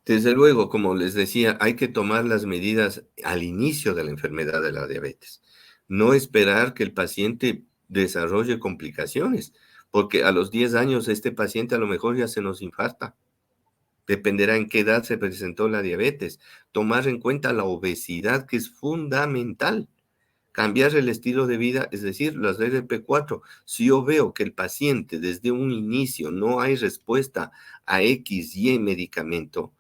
Desde luego, como les decía, hay que tomar las medidas al inicio de la enfermedad de la diabetes. No esperar que el paciente desarrolle complicaciones, porque a los 10 años este paciente a lo mejor ya se nos infarta. Dependerá en qué edad se presentó la diabetes. Tomar en cuenta la obesidad, que es fundamental. Cambiar el estilo de vida, es decir, las DDP4. Si yo veo que el paciente desde un inicio no hay respuesta a X, Y medicamento,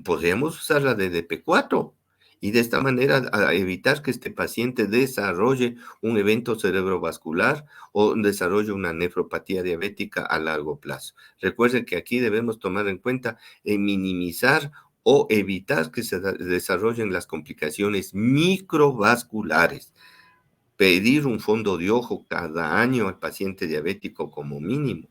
podríamos usar la DDP4 y de esta manera evitar que este paciente desarrolle un evento cerebrovascular o desarrolle una nefropatía diabética a largo plazo. Recuerden que aquí debemos tomar en cuenta minimizar o evitar que se desarrollen las complicaciones microvasculares. Pedir un fondo de ojo cada año al paciente diabético como mínimo.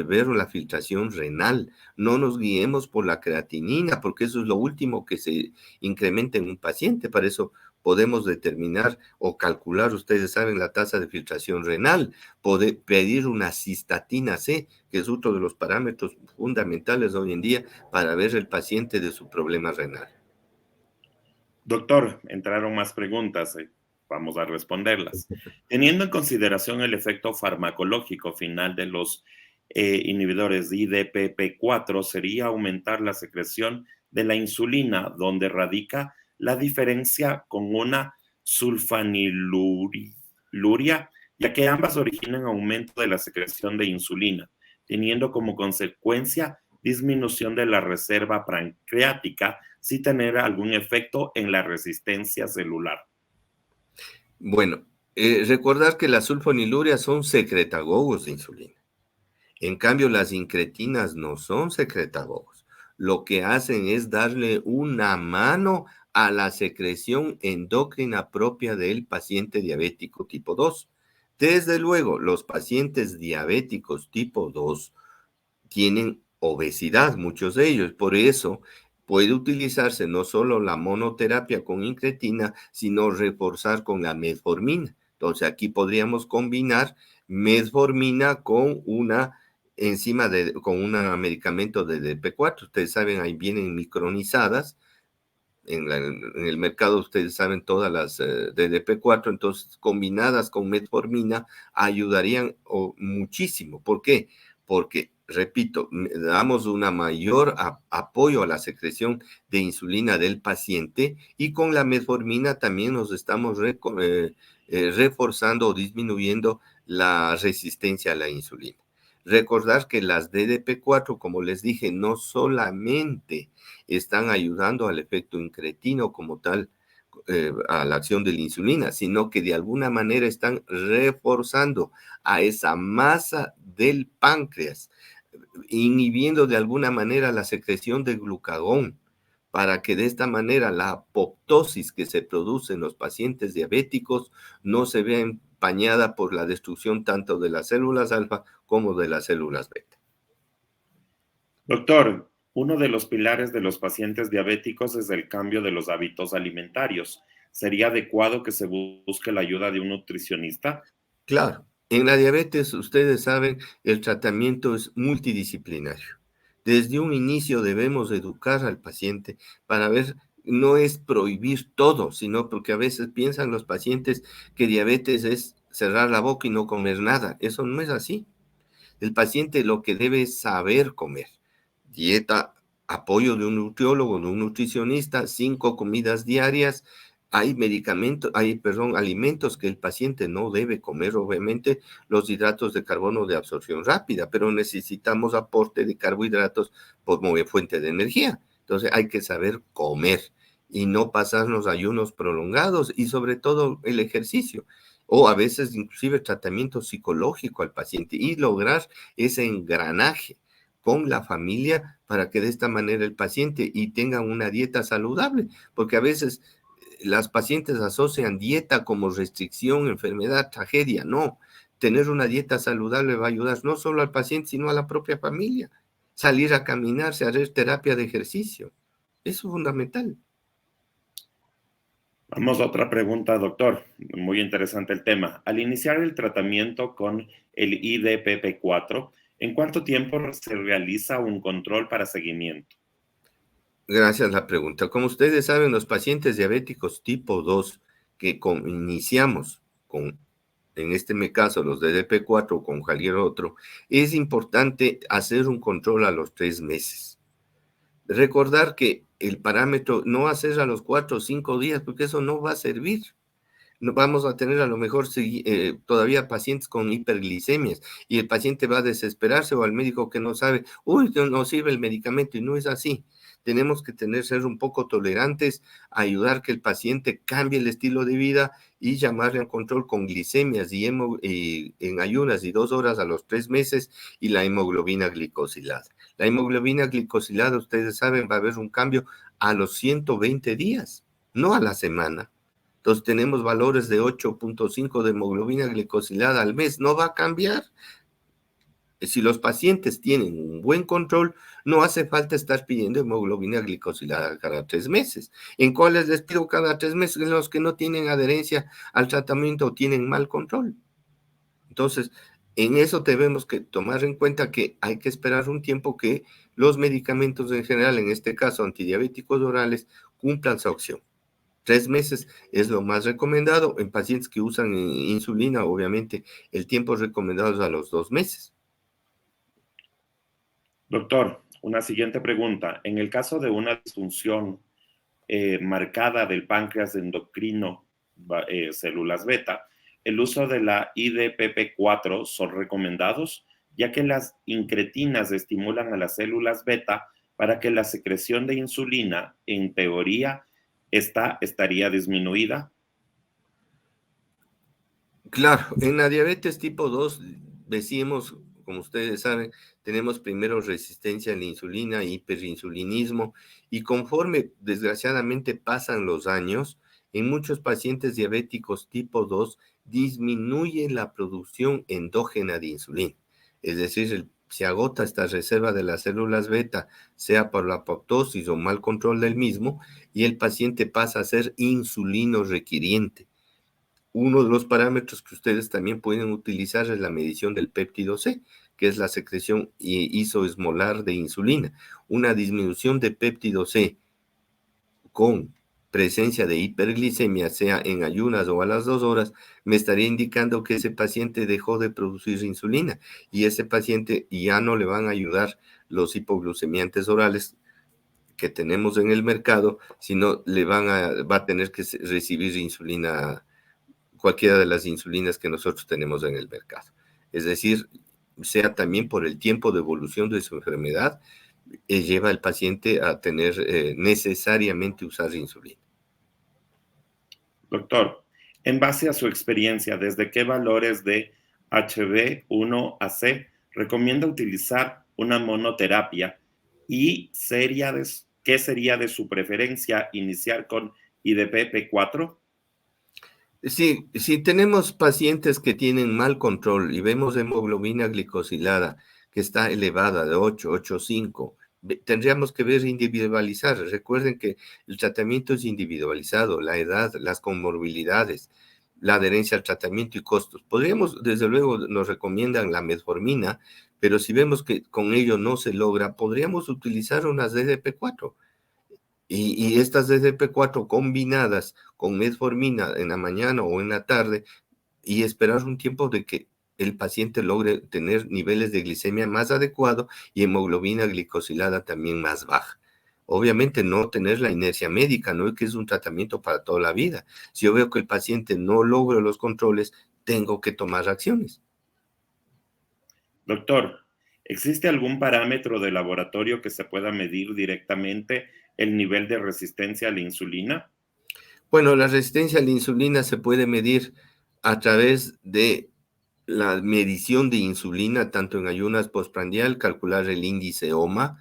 Ver la filtración renal. No nos guiemos por la creatinina, porque eso es lo último que se incrementa en un paciente. Para eso podemos determinar o calcular, ustedes saben, la tasa de filtración renal, poder pedir una cistatina C, que es otro de los parámetros fundamentales hoy en día para ver el paciente de su problema renal. Doctor, entraron más preguntas. Vamos a responderlas. Teniendo en consideración el efecto farmacológico final de los inhibidores IDPP4, sería aumentar la secreción de la insulina, donde radica la diferencia con una sulfaniluria, ya que ambas originan aumento de la secreción de insulina, teniendo como consecuencia disminución de la reserva pancreática, sin tener algún efecto en la resistencia celular. Bueno, recordar que las sulfonilurias son secretagogos de insulina. En cambio, las incretinas no son secretagogos. Lo que hacen es darle una mano a la secreción endocrina propia del paciente diabético tipo 2. Desde luego, los pacientes diabéticos tipo 2 tienen obesidad, muchos de ellos. Por eso puede utilizarse no solo la monoterapia con incretina, sino reforzar con la metformina. Entonces aquí podríamos combinar metformina con una con un medicamento de DP4. Ustedes saben, ahí vienen micronizadas. En el mercado ustedes saben todas las DDP4, entonces combinadas con metformina ayudarían muchísimo. ¿Por qué? Porque, repito, damos una mayor apoyo a la secreción de insulina del paciente y con la metformina también nos estamos reforzando o disminuyendo la resistencia a la insulina. Recordar que las DDP4, como les dije, no solamente están ayudando al efecto incretino como tal, a la acción de la insulina, sino que de alguna manera están reforzando a esa masa del páncreas, inhibiendo de alguna manera la secreción de glucagón, para que de esta manera la apoptosis que se produce en los pacientes diabéticos no se vea empañada por la destrucción tanto de las células alfa como de las células beta. Doctor, uno de los pilares de los pacientes diabéticos es el cambio de los hábitos alimentarios. ¿Sería adecuado que se busque la ayuda de un nutricionista? Claro, en la diabetes, ustedes saben, el tratamiento es multidisciplinario. Desde un inicio debemos educar al paciente para ver, no es prohibir todo, sino porque a veces piensan los pacientes que diabetes es cerrar la boca y no comer nada. Eso no es así. El paciente lo que debe es saber comer. Dieta, apoyo de un nutriólogo, de un nutricionista, 5 comidas diarias. Hay alimentos que el paciente no debe comer, obviamente, los hidratos de carbono de absorción rápida, pero necesitamos aporte de carbohidratos como fuente de energía. Entonces hay que saber comer y no pasarnos ayunos prolongados y sobre todo el ejercicio o a veces inclusive tratamiento psicológico al paciente y lograr ese engranaje con la familia para que de esta manera el paciente y tenga una dieta saludable, porque a veces las pacientes asocian dieta como restricción, enfermedad, tragedia. No, tener una dieta saludable va a ayudar no solo al paciente, sino a la propia familia. Salir a caminar, hacer terapia de ejercicio. Eso es fundamental. Vamos a otra pregunta, doctor. Muy interesante el tema. Al iniciar el tratamiento con el IDPP4, ¿en cuánto tiempo se realiza un control para seguimiento? Gracias la pregunta. Como ustedes saben, los pacientes diabéticos tipo 2 que iniciamos con, en este caso, los DDP4 o con cualquier otro, es importante hacer un control a los 3 meses. Recordar que el parámetro no hacer a los 4 o 5 días, porque eso no va a servir. No vamos a tener a lo mejor todavía pacientes con hiperglicemias y el paciente va a desesperarse o al médico que no sabe, uy, no sirve el medicamento y no es así. Tenemos que ser un poco tolerantes, ayudar que el paciente cambie el estilo de vida y llamarle al control con glicemias y en ayunas y 2 horas a los 3 meses y la hemoglobina glicosilada. La hemoglobina glicosilada, ustedes saben, va a haber un cambio a los 120 días, no a la semana. Entonces tenemos valores de 8.5 de hemoglobina glicosilada al mes. No va a cambiar. si los pacientes tienen un buen control, no hace falta estar pidiendo hemoglobina glicosilada cada 3 meses. ¿En cuáles les pido cada 3 meses? En los que no tienen adherencia al tratamiento o tienen mal control. Entonces, en eso tenemos que tomar en cuenta que hay que esperar un tiempo que los medicamentos en general, en este caso antidiabéticos orales, cumplan su acción. 3 meses es lo más recomendado. En pacientes que usan insulina, obviamente, el tiempo recomendado es a los 2 meses. Doctor, una siguiente pregunta. En el caso de una disfunción marcada del páncreas endocrino, células beta, el uso de la IDPP4 son recomendados, ya que las incretinas estimulan a las células beta para que la secreción de insulina, en teoría, estaría disminuida. Claro, en la diabetes tipo 2 decimos, como ustedes saben, tenemos primero resistencia a la insulina, hiperinsulinismo, y conforme desgraciadamente pasan los años, en muchos pacientes diabéticos tipo 2 disminuye la producción endógena de insulina. Es decir, se agota esta reserva de las células beta, sea por la apoptosis o mal control del mismo, y el paciente pasa a ser insulino requiriente. Uno de los parámetros que ustedes también pueden utilizar es la medición del péptido C, que es la secreción isoesmolar de insulina. Una disminución de péptido C con presencia de hiperglicemia, sea en ayunas o a las 2 horas, me estaría indicando que ese paciente dejó de producir insulina y ese paciente ya no le van a ayudar los hipoglucemiantes orales que tenemos en el mercado, sino va a tener que recibir insulina, cualquiera de las insulinas que nosotros tenemos en el mercado. Es decir, sea también por el tiempo de evolución de su enfermedad, lleva al paciente a tener necesariamente usar insulina. Doctor, en base a su experiencia, ¿desde qué valores de HB1AC recomienda utilizar una monoterapia y qué sería de su preferencia iniciar con IDPP4? Sí, si tenemos pacientes que tienen mal control y vemos hemoglobina glicosilada que está elevada de 8, 8,5, tendríamos que ver individualizar. Recuerden que el tratamiento es individualizado, la edad, las comorbilidades, la adherencia al tratamiento y costos. Podríamos, desde luego, nos recomiendan la metformina, pero si vemos que con ello no se logra, podríamos utilizar unas DDP4. Y estas DDP4 combinadas con metformina en la mañana o en la tarde y esperar un tiempo de que el paciente logre tener niveles de glicemia más adecuados y hemoglobina glicosilada también más baja. Obviamente no tener la inercia médica, no es que es un tratamiento para toda la vida. Si yo veo que el paciente no logra los controles, tengo que tomar acciones. Doctor, ¿existe algún parámetro de laboratorio que se pueda medir directamente el nivel de resistencia a la insulina? Bueno, la resistencia a la insulina se puede medir a través de la medición de insulina, tanto en ayunas postprandial, calcular el índice OMA,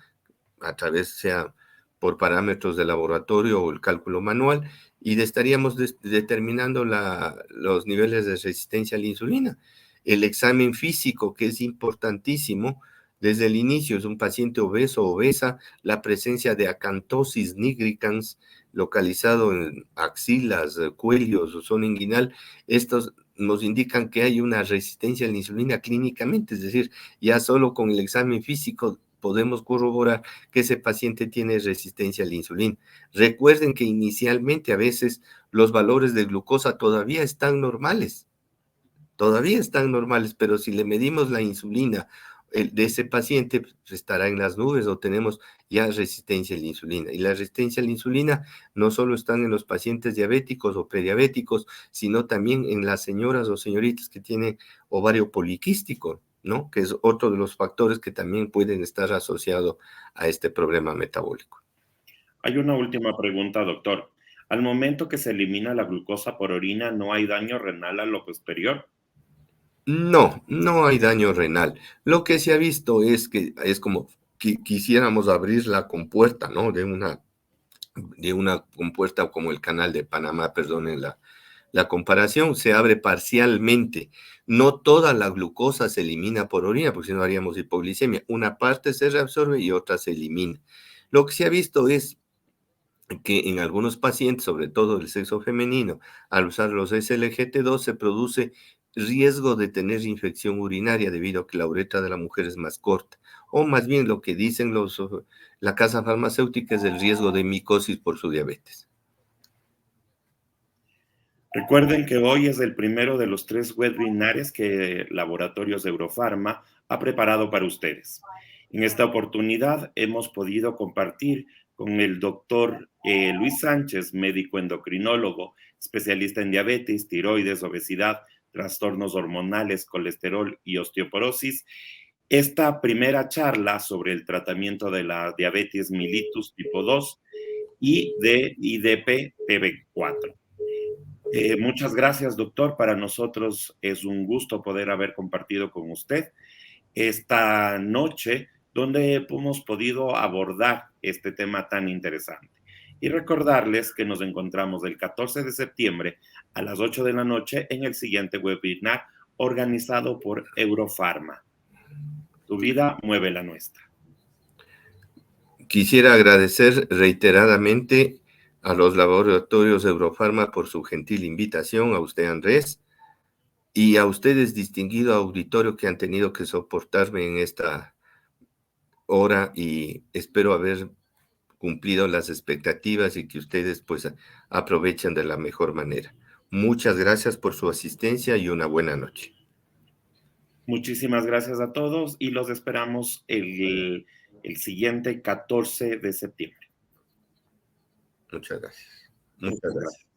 a través sea por parámetros de laboratorio o el cálculo manual, y estaríamos determinando los niveles de resistencia a la insulina. El examen físico, que es importantísimo, desde el inicio es un paciente obeso o obesa, la presencia de acantosis nigricans localizado en axilas, cuellos o zona inguinal, estos nos indican que hay una resistencia a la insulina clínicamente, es decir, ya solo con el examen físico podemos corroborar que ese paciente tiene resistencia a la insulina. Recuerden que inicialmente a veces los valores de glucosa todavía están normales, pero si le medimos la insulina de ese paciente, pues estará en las nubes o tenemos ya resistencia a la insulina. Y la resistencia a la insulina no solo están en los pacientes diabéticos o prediabéticos, sino también en las señoras o señoritas que tienen ovario poliquístico, ¿no? Que es otro de los factores que también pueden estar asociados a este problema metabólico. Hay una última pregunta, doctor. Al momento que se elimina la glucosa por orina, ¿no hay daño renal a lo posterior? No, no hay daño renal. Lo que se ha visto es que es como que quisiéramos abrir la compuerta, ¿no? De una compuerta como el canal de Panamá, perdonen La comparación se abre parcialmente. No toda la glucosa se elimina por orina, porque si no haríamos hipoglicemia. Una parte se reabsorbe y otra se elimina. Lo que se ha visto es que en algunos pacientes, sobre todo del sexo femenino, al usar los SLGT2 se produce riesgo de tener infección urinaria debido a que la uretra de la mujer es más corta. O más bien lo que dicen la casa farmacéutica es el riesgo de micosis por su diabetes. Recuerden que hoy es el primero de los 3 webinars que Laboratorios Eurofarma ha preparado para ustedes. En esta oportunidad hemos podido compartir con el doctor Luis Sánchez, médico endocrinólogo, especialista en diabetes, tiroides, obesidad, trastornos hormonales, colesterol y osteoporosis, esta primera charla sobre el tratamiento de la diabetes mellitus tipo 2 y de IDP-TB4. Muchas gracias, doctor. Para nosotros es un gusto poder haber compartido con usted esta noche donde hemos podido abordar este tema tan interesante. Y recordarles que nos encontramos el 14 de septiembre a las 8 de la noche en el siguiente webinar organizado por Eurofarma. Tu vida mueve la nuestra. Quisiera agradecer reiteradamente a los laboratorios Eurofarma por su gentil invitación, a usted, Andrés, y a ustedes, distinguido auditorio, que han tenido que soportarme en esta hora, y espero haber cumplido las expectativas y que ustedes pues aprovechen de la mejor manera. Muchas gracias por su asistencia y una buena noche. Muchísimas gracias a todos y los esperamos el siguiente 14 de septiembre. Muchas gracias. Muchas gracias.